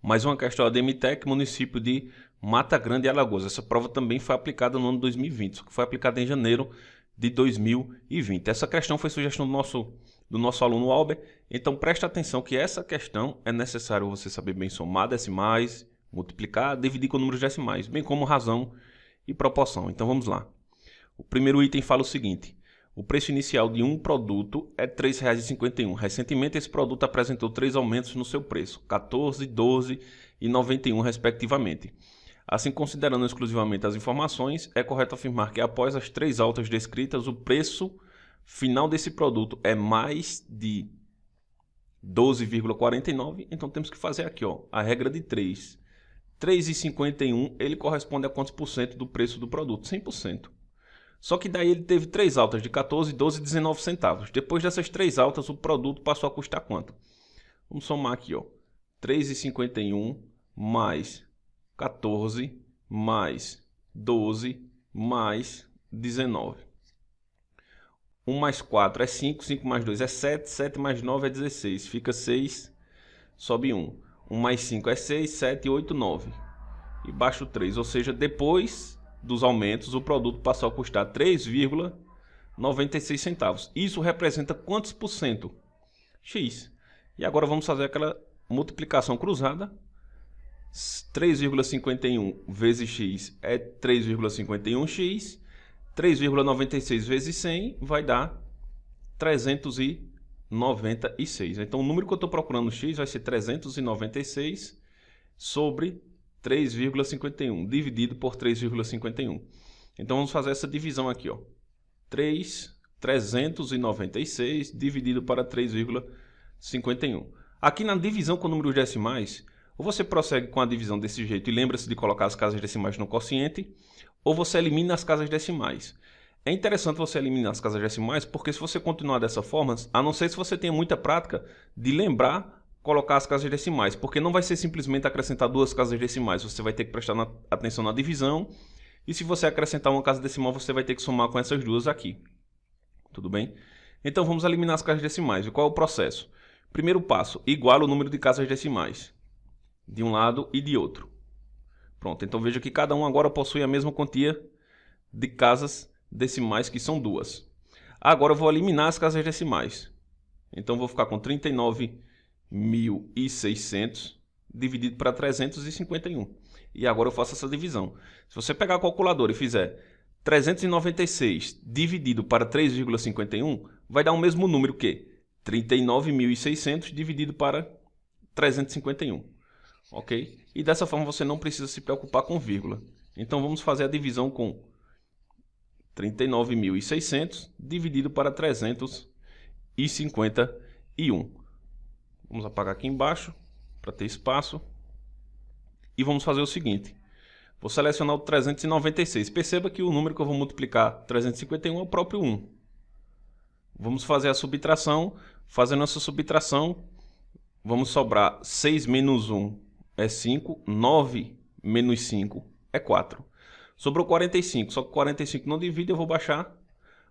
Mais uma questão ADM-TEC, município de Mata Grande, Alagoas. Essa prova também foi aplicada no ano 2020, só que foi aplicada em janeiro de 2020. Essa questão foi sugestão do nosso aluno Albert, então preste atenção que essa questão é necessário você saber bem somar decimais, multiplicar, dividir com números decimais, bem como razão e proporção. Então vamos lá. O primeiro item fala o seguinte: o preço inicial de um produto é R$ 3,51. Recentemente, esse produto apresentou 3 aumentos no seu preço, 14, 12 e 91, respectivamente. Assim, considerando exclusivamente as informações, é correto afirmar que após as 3 altas descritas, o preço final desse produto é mais de 12,49. Então, temos que fazer aqui a regra de 3. 3,51 ele corresponde a quantos por cento do preço do produto? 100%. Só que daí ele teve 3 altas de 14, 12 e 19 centavos. Depois dessas 3 altas, o produto passou a custar quanto? Vamos somar aqui, 3,51 mais 14 mais 12 mais 19. 1 mais 4 é 5, 5 mais 2 é 7, 7 mais 9 é 16. Fica 6, sobe 1. 1 mais 5 é 6, 7, 8, 9. E baixo 3, ou seja, depois dos aumentos, o produto passou a custar 3,96 centavos. Isso representa quantos por cento? X. E agora vamos fazer aquela multiplicação cruzada. 3,51 vezes x é 3,51x. 3,96 vezes 100 vai dar 396. Então o número que eu estou procurando x vai ser 396 sobre 3,51 dividido por 3,51. Então vamos fazer essa divisão aqui, 396 dividido para 3,51. Aqui na divisão com números decimais, ou você prossegue com a divisão desse jeito e lembra-se de colocar as casas decimais no quociente, ou você elimina as casas decimais. É interessante você eliminar as casas decimais, porque se você continuar dessa forma, a não ser se você tenha muita prática de lembrar colocar as casas decimais, porque não vai ser simplesmente acrescentar 2 casas decimais, você vai ter que prestar atenção na divisão, e se você acrescentar uma casa decimal, você vai ter que somar com essas duas aqui. Tudo bem? Então vamos eliminar as casas decimais. E qual é o processo? Primeiro passo, iguala o número de casas decimais, de um lado e de outro. Pronto, então veja que cada um agora possui a mesma quantia de casas decimais, que são 2. Agora eu vou eliminar as casas decimais. Então vou ficar com 39.600 dividido para 351. E agora eu faço essa divisão. Se você pegar a calculadora e fizer 396 dividido para 3,51, vai dar o mesmo número que 39.600 dividido para 351. Ok? E dessa forma você não precisa se preocupar com vírgula. Então vamos fazer a divisão com 39.600 dividido para 351. Vamos apagar aqui embaixo para ter espaço. E vamos fazer o seguinte. Vou selecionar o 396. Perceba que o número que eu vou multiplicar 351 é o próprio 1. Vamos fazer a subtração. Fazendo essa subtração, vamos sobrar 6 menos 1 é 5. 9 menos 5 é 4. Sobrou 45. Só que 45 não divide, eu vou baixar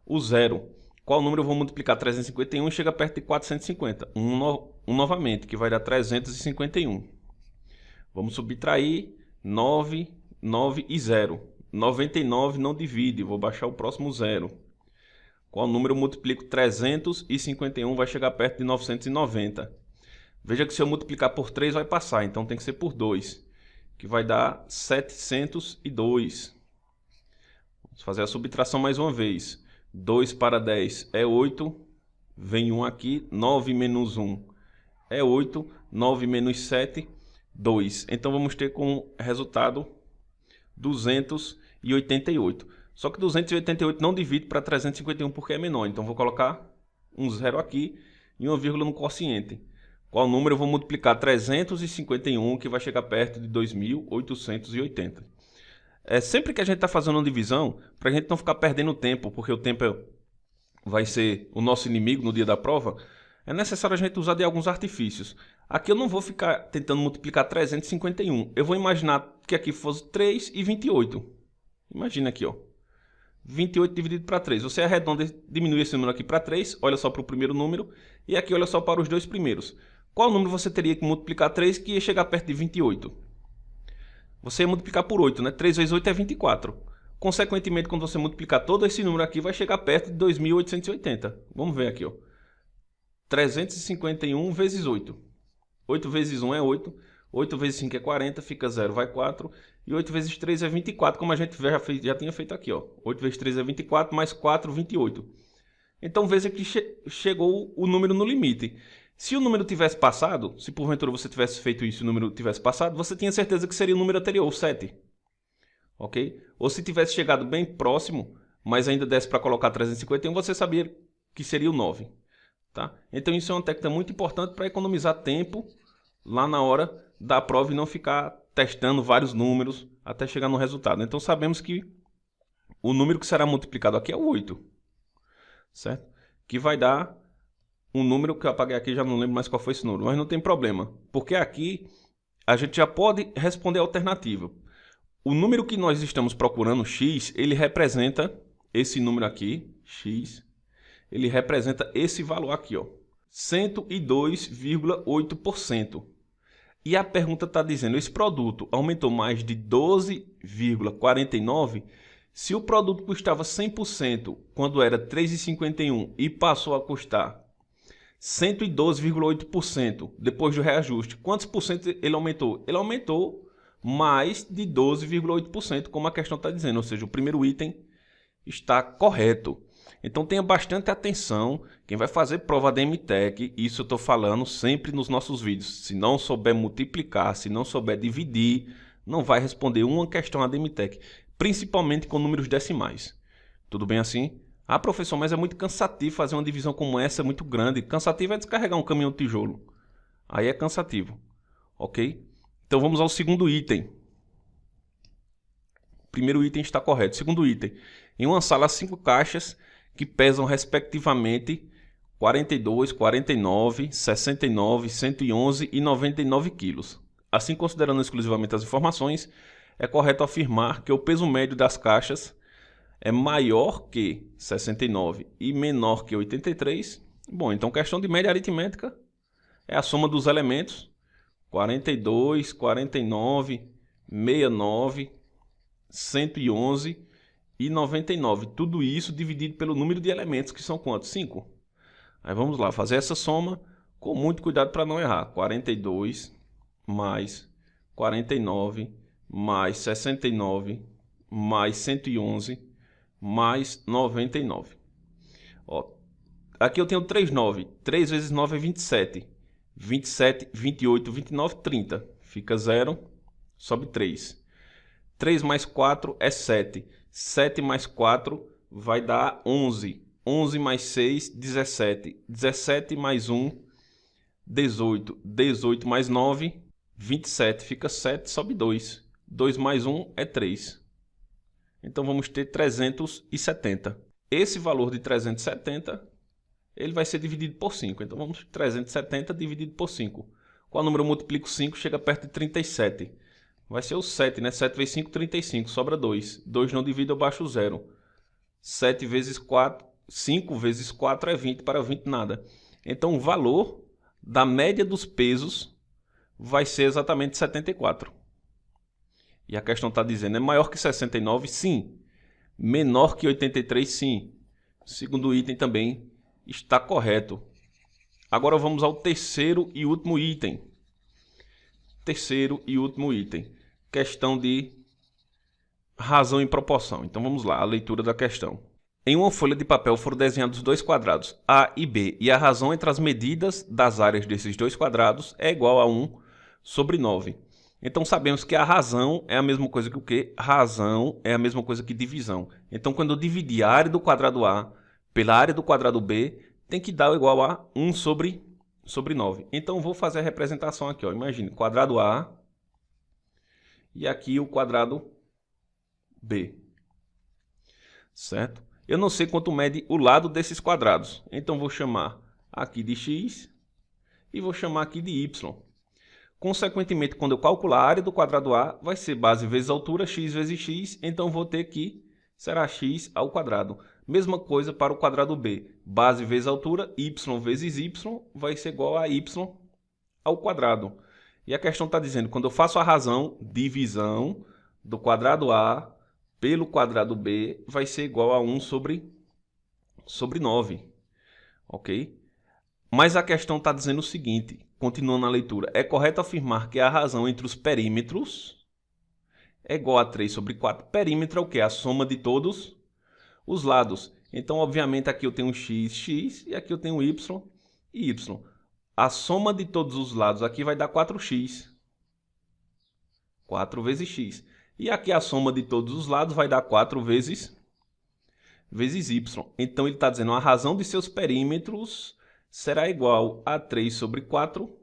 o zero. Qual número eu vou multiplicar 351 e chega perto de 450? 1 novamente, que vai dar 351. Vamos subtrair 9, 9 e 0. 99 não divide, vou baixar o próximo zero. Qual número eu multiplico 351 vai chegar perto de 990. Veja que se eu multiplicar por 3 vai passar, então tem que ser por 2, que vai dar 702. Vamos fazer a subtração mais uma vez. 2 para 10 é 8, vem 1 aqui, 9 menos 1 é 8, 9 menos 7, 2. Então vamos ter como resultado 288. Só que 288 não divide para 351 porque é menor, então vou colocar um zero aqui e uma vírgula no quociente. Qual número eu vou multiplicar 351, que vai chegar perto de 2.880. Sempre que a gente está fazendo uma divisão, para a gente não ficar perdendo tempo, porque o tempo vai ser o nosso inimigo no dia da prova, é necessário a gente usar de alguns artifícios. Aqui eu não vou ficar tentando multiplicar 351. Eu vou imaginar que aqui fosse 3 e 28. Imagina aqui, 28 dividido para 3. Você arredonda e diminui esse número aqui para 3. Olha só para o primeiro número. E aqui olha só para os dois primeiros. qual número você teria que multiplicar 3 que ia chegar perto de 28? Você ia multiplicar por 8, né? 3 vezes 8 é 24. Consequentemente, quando você multiplicar todo esse número aqui, vai chegar perto de 2.880. Vamos ver aqui, ó. 351 vezes 8. 8 vezes 1 é 8. 8 vezes 5 é 40, fica 0, vai 4. E 8 vezes 3 é 24, como a gente já tinha feito aqui, ó. 8 vezes 3 é 24, mais 4, 28. Então veja que chegou o número no limite. Se o número tivesse passado, se porventura você tivesse feito isso e o número tivesse passado, você tinha certeza que seria o número anterior, o 7. Ok? Ou se tivesse chegado bem próximo, mas ainda desse para colocar 351, você sabia que seria o 9. Tá? Então isso é uma técnica muito importante para economizar tempo lá na hora da prova e não ficar testando vários números até chegar no resultado. Então sabemos que o número que será multiplicado aqui é o 8. Certo? Que vai dar um número que eu apaguei aqui, já não lembro mais qual foi esse número, mas não tem problema, porque aqui a gente já pode responder a alternativa. O número que nós estamos procurando, x, ele representa esse número aqui, x, ele representa esse valor aqui, ó, 102,8%. E a pergunta está dizendo, esse produto aumentou mais de 12,49%. Se o produto custava 100% quando era 3,51 e passou a custar 112,8% depois do reajuste, quantos por cento ele aumentou? Ele aumentou mais de 12,8%, como a questão está dizendo, ou seja, o primeiro item está correto. Então tenha bastante atenção, quem vai fazer prova da MTEC, isso eu estou falando sempre nos nossos vídeos, se não souber multiplicar, se não souber dividir, não vai responder uma questão da MTEC, principalmente com números decimais. Tudo bem assim? Ah, professor, mas é muito cansativo fazer uma divisão como essa, é muito grande. Cansativo é descarregar um caminhão de tijolo. Aí é cansativo, ok? Então vamos ao segundo item. O primeiro item está correto. Segundo item, em uma sala, 5 caixas que pesam respectivamente 42, 49, 69, 111 e 99 quilos. Assim, considerando exclusivamente as informações, é correto afirmar que o peso médio das caixas é maior que 69 e menor que 83. Bom, então questão de média aritmética é a soma dos elementos 42, 49, 69, 111 e 99. Tudo isso dividido pelo número de elementos, que são quantos? 5. Aí vamos lá, fazer essa soma com muito cuidado para não errar. 42 mais 49 mais 69 mais 111 mais 99. Ó, aqui eu tenho 3 9. 3 vezes 9 é 27. 27, 28, 29, 30. Fica 0, sobe 3. 3 mais 4 é 7. 7 mais 4 vai dar 11. 11 mais 6, 17. 17 mais 1, 18. 18 mais 9, 27. Fica 7, sobe 2. 2 mais 1 é 3. Então vamos ter 370. Esse valor de 370, ele vai ser dividido por 5. Então vamos 370 dividido por 5. Qual número eu multiplico 5? Chega perto de 37. Vai ser o 7, né? 7 vezes 5, 35. Sobra 2. 2 não divide, eu baixo 0. 7 vezes 4, 5 vezes 4 é 20. Para 20 nada. Então o valor da média dos pesos vai ser exatamente 74. E a questão está dizendo, é maior que 69? Sim. Menor que 83? Sim. O segundo item também está correto. Agora vamos ao terceiro e último item. Terceiro e último item. Questão de razão e proporção. Então vamos lá, a leitura da questão. Em uma folha de papel foram desenhados dois quadrados, A e B, e a razão entre as medidas das áreas desses dois quadrados é igual a 1 sobre 9. Então sabemos que a razão é a mesma coisa que o quê? Razão é a mesma coisa que divisão. Então quando eu dividir a área do quadrado A pela área do quadrado B, tem que dar igual a 1 sobre 9. Então vou fazer a representação aqui, ó. Imagine, quadrado A e aqui o quadrado B. Certo? Eu não sei quanto mede o lado desses quadrados. Então vou chamar aqui de x e vou chamar aqui de y. Consequentemente, quando eu calcular a área do quadrado A, vai ser base vezes altura, x vezes x, então vou ter que será x ao quadrado. Mesma coisa para o quadrado B, base vezes altura, y vezes y, vai ser igual a y ao quadrado. E a questão está dizendo, quando eu faço a razão, divisão do quadrado A pelo quadrado B vai ser igual a 1 sobre 9. Ok? Mas a questão está dizendo o seguinte, continuando a leitura. É correto afirmar que a razão entre os perímetros é igual a 3 sobre 4. Perímetro é o quê? A soma de todos os lados. Então, obviamente, aqui eu tenho x e aqui eu tenho y e y. A soma de todos os lados aqui vai dar 4x. 4 vezes x. E aqui a soma de todos os lados vai dar 4 vezes y. Então, ele está dizendo a razão de seus perímetros será igual a 3 sobre 4.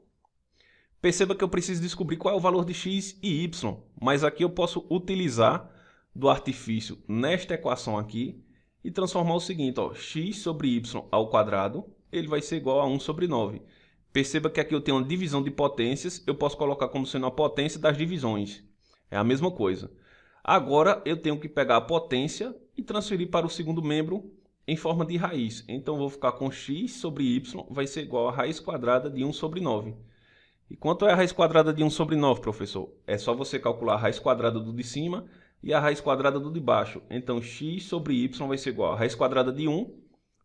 Perceba que eu preciso descobrir qual é o valor de x e y. Mas aqui eu posso utilizar do artifício nesta equação aqui e transformar o seguinte, ó, x sobre y ao quadrado, ele vai ser igual a 1 sobre 9. Perceba que aqui eu tenho uma divisão de potências, eu posso colocar como sendo a potência das divisões. É a mesma coisa. Agora eu tenho que pegar a potência e transferir para o segundo membro em forma de raiz. Então eu vou ficar com x sobre y vai ser igual a raiz quadrada de 1 sobre 9. E quanto é a raiz quadrada de 1 sobre 9, professor? É só você calcular a raiz quadrada do de cima e a raiz quadrada do de baixo. Então x sobre y vai ser igual a raiz quadrada de 1,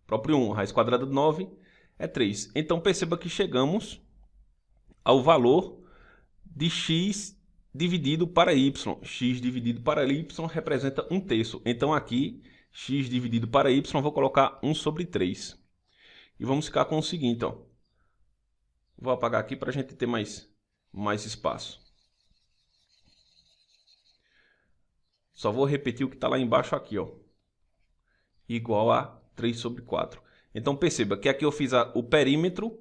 próprio 1, raiz quadrada de 9 é 3. Então perceba que chegamos ao valor de x dividido para y. X dividido para y representa 1/3. Então aqui, x dividido para y, vou colocar 1 sobre 3. E vamos ficar com o seguinte, ó. Vou apagar aqui para a gente ter mais espaço. Só vou repetir o que está lá embaixo aqui, ó. Igual a 3 sobre 4. Então perceba que aqui eu fiz o perímetro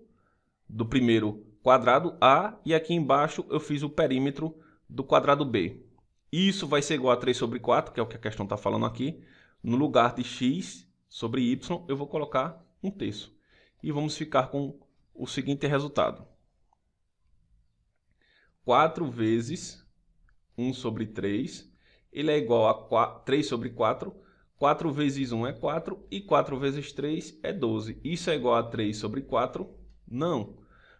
do primeiro quadrado A e aqui embaixo eu fiz o perímetro do quadrado B. Isso vai ser igual a 3 sobre 4, que é o que a questão está falando aqui. No lugar de x sobre y, eu vou colocar 1/3. E vamos ficar com o seguinte resultado. 4 vezes 1 sobre 3, ele é igual a 3 sobre 4. 4 vezes 1 é 4 e 4 vezes 3 é 12. Isso é igual a 3 sobre 4? Não.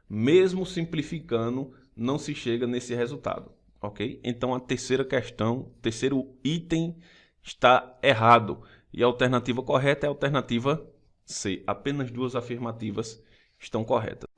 Mesmo simplificando, não se chega nesse resultado. Ok? Então a terceira questão, terceiro item está errado. E a alternativa correta é a alternativa C. Apenas duas afirmativas estão corretas.